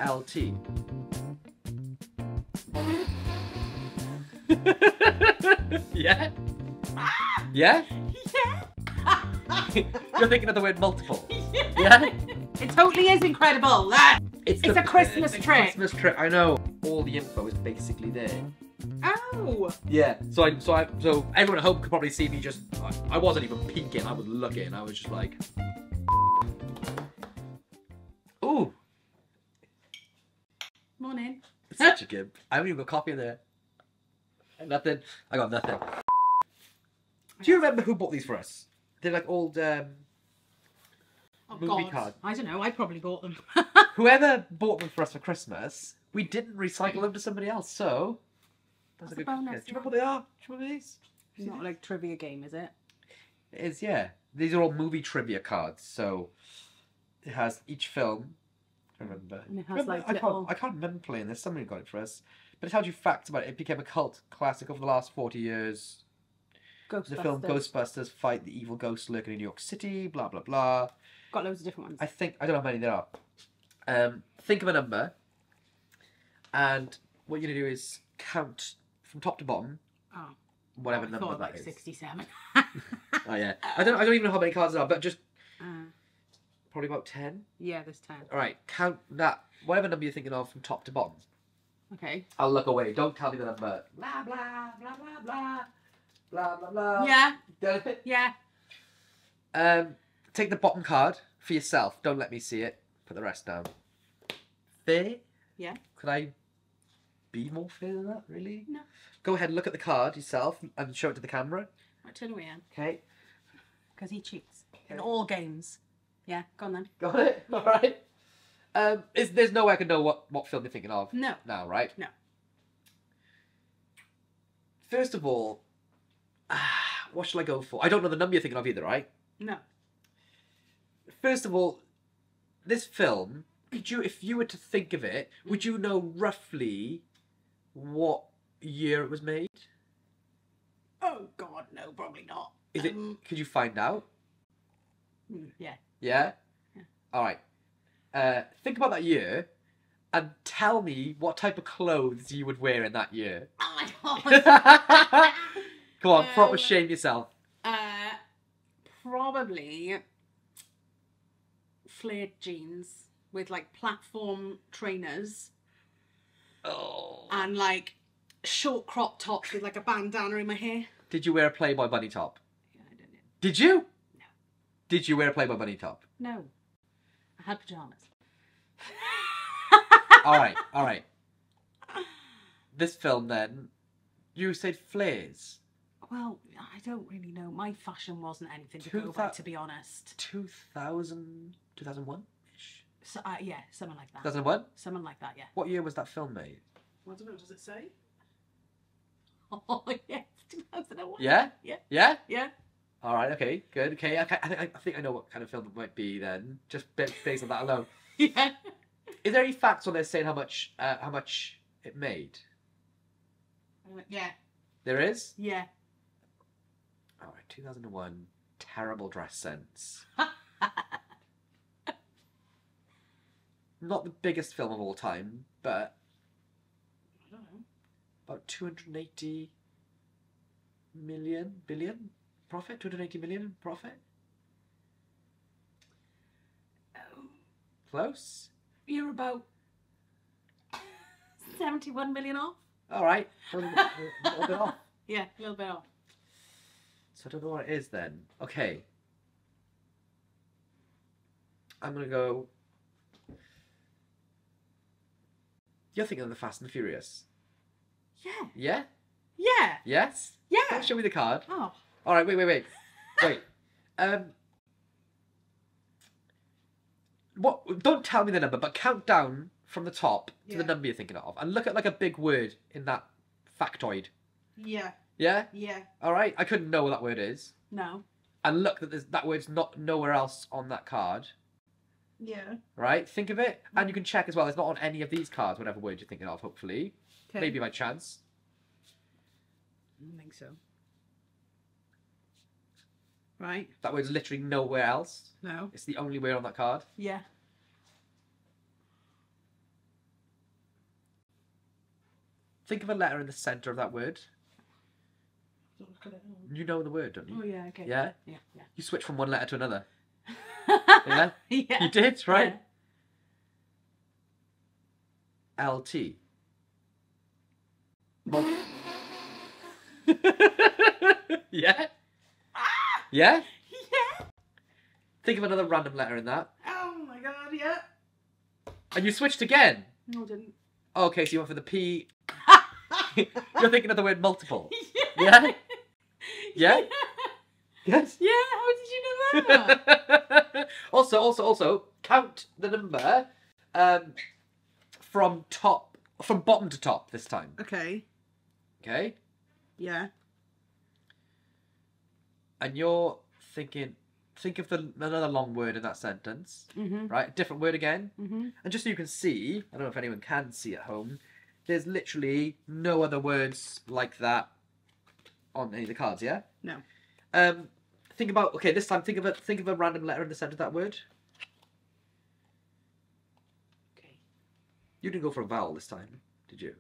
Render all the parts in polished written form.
LT. Yeah? Yeah? You're thinking of the word multiple. Yeah? It totally is incredible. It's a Christmas trick. Christmas trick, I know. All the info is basically there. Oh. Yeah. So everyone at home could probably see me just. I wasn't even peeking. I was looking. I was just like. Ooh. Morning. Such a gimp. I haven't even got coffee in there. Nothing. I got nothing. Do you remember who bought these for us? They're like old movie cards. I don't know. I probably bought them. Whoever bought them for us for Christmas, we didn't recycle them to somebody else. So that's a good bonus. guess. Do you remember what they are? Do you remember these? It's not like a trivia game, is it? It is, yeah. These are all movie trivia cards. So it has each film. I remember. And it has like little... I can't remember playing this. Somebody got it for us. But it tells you facts about it. It became a cult classic over the last 40 years. The film Ghostbusters fight the evil ghosts lurking in New York City, blah, blah, blah. Got loads of different ones. I don't know how many there are. Think of a number. And what you're going to do is count from top to bottom. Oh. Whatever number that like is. 67. Oh, yeah. I don't even know how many cards there are, but just... probably about 10? Yeah, there's 10. Alright, count that. Whatever number you're thinking of from top to bottom. Okay. I'll look away. Don't tell me the number. Blah, blah, blah, blah, blah. Blah, blah, blah. Yeah. Done it? Yeah. Take the bottom card for yourself. Don't let me see it. Put the rest down. Fair? Yeah. Could I be more fair than that, really? No. Go ahead and look at the card yourself and show it to the camera. Right, turn away, Anne. Okay. Because he cheats. In all games. Yeah, go on then. Got it? Alright. There's no way I can know what film you're thinking of. No. Now, right? No. First of all, what shall I go for? I don't know the number you're thinking of either, right? No. First of all, this film, if you were to think of it, would you know roughly what year it was made? Oh, God, no, probably not. Could you find out? Yeah. Yeah? Yeah. Alright. Think about that year and tell me what type of clothes you would wear in that year. Oh, my God. Come on, proper shame yourself. Probably flared jeans with like platform trainers. Oh. And like short crop tops with like a bandana in my hair. Did you wear a Playboy bunny top? Yeah, I didn't. Did you? No. Did you wear a Playboy bunny top? No. I had pyjamas. Alright. This film then, you said flares. Well, I don't really know. My fashion wasn't anything to go by, to be honest. 2001-ish? So, yeah, something like that. 2001? Something like that, yeah. What year was that film made? I don't know, does it say? Oh, yeah, 2001. Yeah? Yeah. Yeah? Yeah. Alright, okay, good. Okay, I think I know what kind of film it might be then, just based on that alone. Yeah. Is there any facts on there saying how much it made? Yeah. There is? Yeah. Alright, 2001, terrible dress sense. Not the biggest film of all time, but I don't know. about 280 billion profit? 280 million profit? Close? You're about 71 million off? Alright, a little bit off. Yeah, a little bit off. So I don't know what it is then. Okay. I'm going to go... You're thinking of the Fast and the Furious? Yeah. Yeah? Yeah. Yes? Yeah. Don't show me the card. Oh. Alright, wait. Wait. Don't tell me the number, but count down from the top to the number you're thinking of. And look at like a big word in that factoid. Yeah. Yeah? Yeah. Alright, I couldn't know what that word is. No. And look that that word's not nowhere else on that card. Yeah. Right? Think of it. And you can check as well. It's not on any of these cards, whatever word you're thinking of, hopefully. Okay. Maybe by chance. I don't think so. Right. That word's literally nowhere else. No. It's the only word on that card. Yeah. think of a letter in the centre of that word. You know the word, don't you? Oh, yeah, okay. Yeah? Yeah, yeah. You switch from one letter to another. Yeah? Yeah? You did, right? Yeah. LT. Yeah? Yeah? Yeah. Think of another random letter in that. Oh my god, yeah. And you switched again. No, I didn't. Okay, so you went for the P. You're thinking of the word multiple. Yeah. Yeah? Yeah? Yes? Yeah, how did you know that? Also, count the number from bottom to top this time. Okay. Okay? Yeah. And you're thinking, think of another long word in that sentence, right? A different word again. And just so you can see, I don't know if anyone can see at home, there's literally no other words like that on any of the cards, yeah? No. Think about, okay, this time think of a random letter in the centre of that word. Okay. You didn't go for a vowel this time, did you?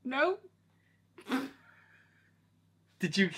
No. Did you?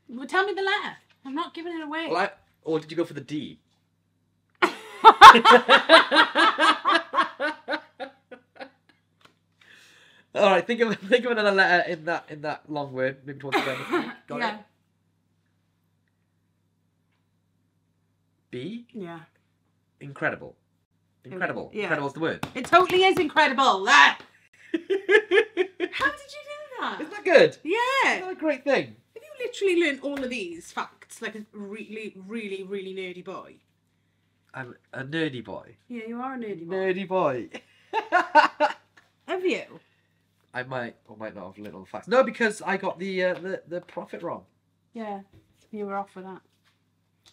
Well, tell me the letter. I'm not giving it away. Well, or did you go for the D? All right, think of another letter in that long word. Maybe towards the end. Got it. B. Yeah. Incredible. Incredible. Yeah. Incredible is the word. It totally is incredible. How did you do that? Isn't that good? Yeah. Isn't that a great thing? Have you literally learned all of these facts like a really, really, really nerdy boy? I'm a nerdy boy. Yeah, you are a nerdy boy. Nerdy boy. Have you? I might or might not have learned all the facts. No, because I got the profit wrong. Yeah, you were off with that.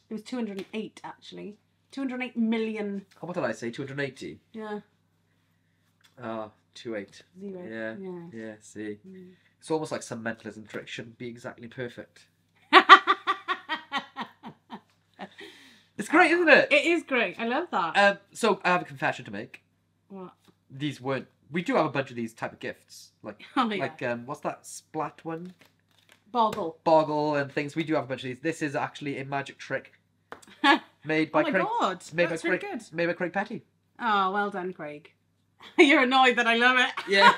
It was 208 actually. 208 million. Oh, what did I say? 280. Yeah. 28. Zero. Yeah. See, it's almost like some mentalism trick shouldn't be exactly perfect. It's great, isn't it? It is great. I love that. So I have a confession to make. What? These weren't. We do have a bunch of these type of gifts, like Oh, yeah. like what's that splat one? Boggle And things. We do have a bunch of these. This is actually a magic trick made by oh my Craig. god, that's really good. Made by Craig Petty. Oh, well done, Craig. You're annoyed that I love it. Yeah.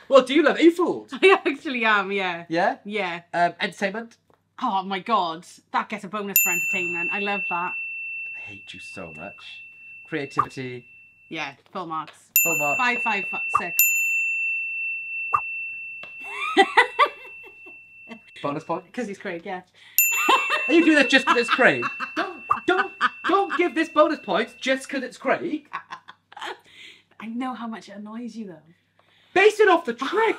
Well, do you love it? Are you fooled? I actually am, yeah. Yeah? Yeah. Entertainment? Oh my god, that gets a bonus for entertainment. I love that. I hate you so much. Creativity. Yeah, full marks. Full marks. 5, 5, 6. Bonus point? Because he's Craig, yeah. Are you doing that just because it's Craig? Don't give this bonus points just because it's Craig. I know how much it annoys you though. Base it off the trick.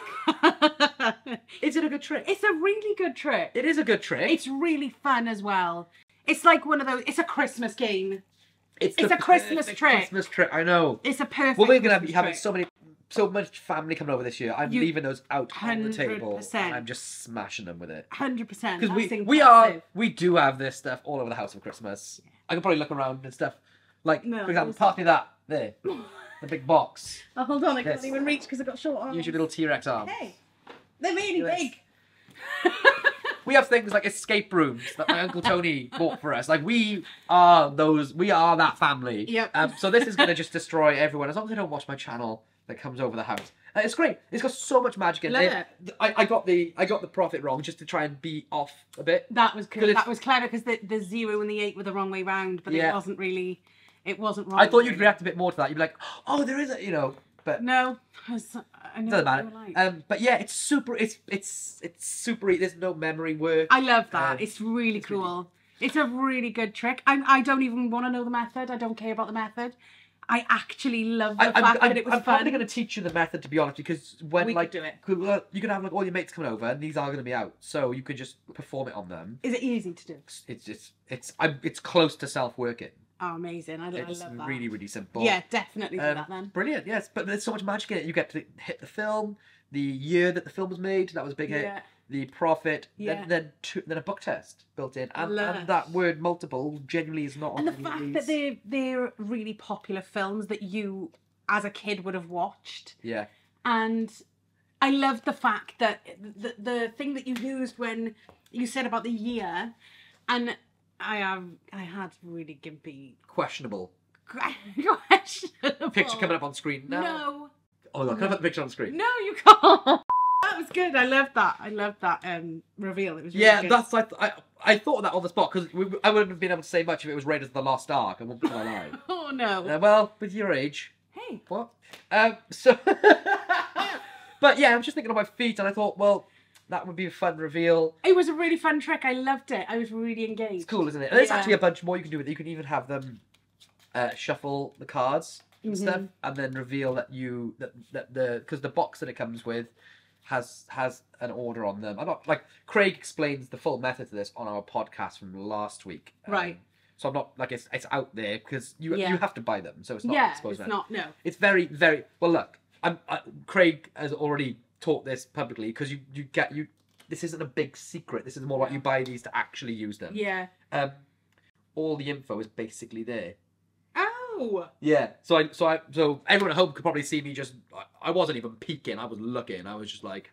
Is it a good trick? It's a really good trick. It is a good trick. It's really fun as well. It's like one of those. It's a Christmas game. It's a Christmas trick. Christmas trick. I know. It's a perfect. Well, we're gonna be Christmas having trick. so much family coming over this year. I'm leaving those out on the table, 100%. and I'm just smashing them with it. 100%. Because we do have this stuff all over the house for Christmas. Yeah. I can probably look around and stuff. Like, no, for example, pass me that there, the big box. Oh, hold on, I can't even reach because I got short arms. Use your little T-Rex arms. Hey, they're really big. We have things like escape rooms that my Uncle Tony bought for us. Like, we are that family. Yep. So this is going to just destroy everyone. As long as they don't watch my channel that comes over the house. It's great. It's got so much magic in it. I got the profit wrong just to try and be off a bit. That was good. That was clever because the 0 and the 8 were the wrong way round, but it wasn't really. It wasn't wrong. I thought you'd react a bit more to that. You'd be like, oh, there is a, but no, I know doesn't matter. Like. But yeah, it's super. It's super. There's no memory work. I love that. It's really cool. It's a really good trick. I don't even want to know the method. I don't care about the method. I actually love the fact that it was fun. I'm probably going to teach you the method, to be honest, because when we could do it. You can have like all your mates coming over, and these are going to be out, so you can just perform it on them. Is it easy to do? It's close to self-working. Oh, amazing! I love that. It's really, really simple. Yeah, definitely do that then. Brilliant, yes. But there's so much magic in it. You get to hit the film, the year that the film was made. That was a big hit. Yeah. The profit. Yeah. Then a book test built in, and that word multiple genuinely is not. And the fact that they're really popular films that you as a kid would have watched. Yeah. And I loved the fact that the thing that you used when you said about the year, and I had really gimpy Questionable. questionable. Picture coming up on screen now. No. Oh my God, can I put the picture on the screen? No, you can't. That was good. I loved that. I loved that reveal. It was really good. That's I thought of that on the spot because I wouldn't have been able to say much if it was Raiders of the Lost Ark. I won't put my lie. Oh no. Well, with your age. Hey. What? But yeah, I'm just thinking on my feet, and I thought, well, that would be a fun reveal. It was a really fun trick. I loved it. I was really engaged. It's cool, isn't it? And there's actually a bunch more you can do with it. You can even have them shuffle the cards and stuff, and then reveal that because the box that it comes with has an order on them. I'm not like Craig explains the full method to this on our podcast from last week. Right. So I'm not like it's out there because you have to buy them. So it's not. It's not. No. It's very very well. Look, Craig has already taught this publicly because you this isn't a big secret. This is more like you buy these to actually use them. Yeah. All the info is basically there. Oh. Yeah. So everyone at home could probably see me just. I wasn't even peeking. I was looking. I was just like.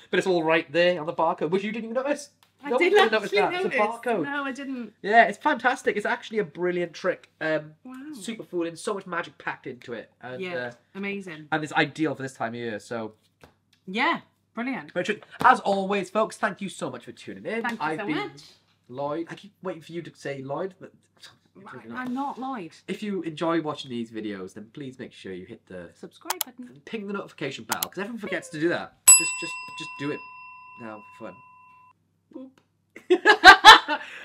But it's all right there on the barcode, which you didn't even notice. I didn't notice that. that. It's a barcode. No, I didn't. Yeah, it's fantastic. It's actually a brilliant trick. Wow. Super fooling. So much magic packed into it. And, amazing. And it's ideal for this time of year. So. Yeah, brilliant. Richard, as always, folks, thank you so much for tuning in. Thank you so much. Lloyd. I keep waiting for you to say Lloyd, but I'm not Lloyd. if you enjoy watching these videos, then please make sure you hit the subscribe button, ping the notification bell, because everyone forgets to do that. Just do it now for fun. Boop.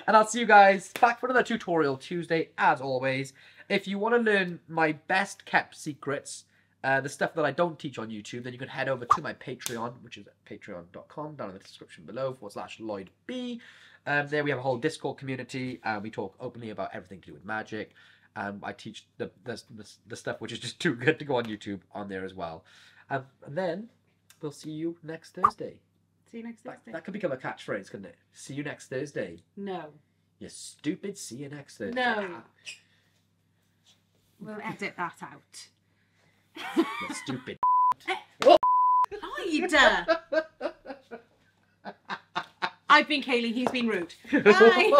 And I'll see you guys back for another tutorial Tuesday, as always. If you want to learn my best kept secrets, the stuff that I don't teach on YouTube, then you can head over to my Patreon, which is at patreon.com, down in the description below, /LloydB. There we have a whole Discord community, and we talk openly about everything to do with magic. I teach the stuff which is just too good to go on YouTube on there as well. And then we'll see you next Thursday. See you next Thursday. That could become a catchphrase, couldn't it? See you next Thursday. No. You stupid, see you next Thursday. No. We'll edit that out. You stupid. Lloyd! I've been Kaylee, he's been rude. Bye!